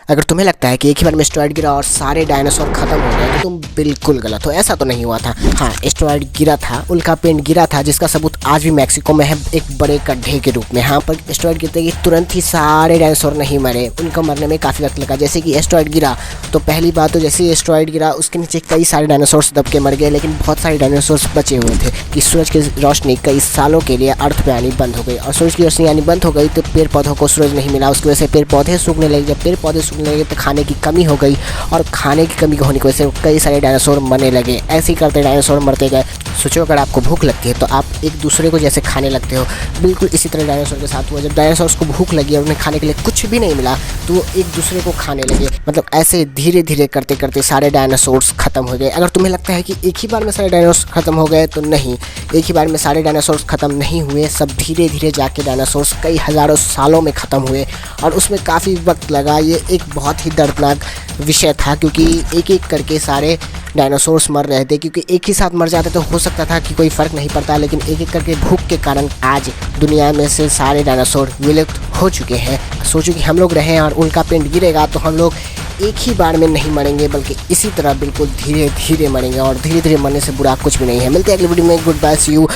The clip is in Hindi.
अगर तुम्हें लगता है कि एक ही बार में एस्टेरॉयड गिरा और सारे डायनासोर खत्म हो गए तो तुम बिल्कुल गलत हो। ऐसा तो नहीं हुआ था। हाँ, एस्टेरॉयड गिरा था, उल्का पिंड गिरा था, जिसका सबूत आज भी मैक्सिको में है, एक बड़े गड्ढे के रूप में। यहाँ पर एस्टेरॉयड गिरते ही तुरंत ही सारे डायनासोर नहीं मरे, उनको मरने में काफ़ी वक्त लगा। जैसे कि एस्टेरॉयड गिरा तो पहली बात तो जैसे ही एस्टेरॉयड गिरा उसके नीचे कई सारे डायनासोर्स दब के मर गए, लेकिन बहुत सारे डायनासोर्स बचे हुए थे कि सूरज की रोशनी कई सालों के लिए अर्थ पे आनी बंद हो गई, और सूरज की रोशनी आनी बंद हो गई तो पेड़ पौधों को सूरज नहीं मिला। उसकी वजह से पेड़ पौधे सूखने लगे। जब पेड़ पौधे सूखने लगे तो खाने की कमी हो गई, और खाने की कमी होने की वजह से कई सारे डायनासोर मरने लगे। ऐसे ही करते डायनासोर मरते गए। सोचो, अगर आपको भूख लगती है तो आप एक दूसरे को जैसे खाने लगते हो, बिल्कुल इसी तरह डायनासोर के साथ हुआ। जब डायनासोर्स को भूख लगी और उन्हें खाने के लिए कुछ भी नहीं मिला तो वो एक दूसरे को खाने लगे। मतलब ऐसे धीरे धीरे करते करते सारे डायनासोर्स खत्म हो गए। अगर तुम्हें लगता है कि एक ही बार में सारे डायनासोर खत्म हो गए, तो नहीं, एक ही बार में सारे डायनासोर्स खत्म नहीं हुए। सब धीरे धीरे जाके डायनासोर्स कई हज़ारों सालों में ख़त्म हुए, और उसमें काफ़ी वक्त लगा। ये एक बहुत ही दर्दनाक विषय था, क्योंकि एक एक करके सारे डायनासोर्स मर रहे थे। क्योंकि एक ही साथ मर जाते तो हो सकता था कि कोई फ़र्क नहीं पड़ता, लेकिन एक एक करके भूख के कारण आज दुनिया में से सारे डायनासोर विलुप्त हो चुके हैं। सोचो कि हम लोग रहें और उल्का पिंड गिरेगा तो हम लोग एक ही बार में नहीं मरेंगे, बल्कि इसी तरह बिल्कुल धीरे धीरे मरेंगे, और धीरे धीरे मरने से बुरा कुछ भी नहीं है। मिलते हैं अगली वीडियो में। Good bye, see you.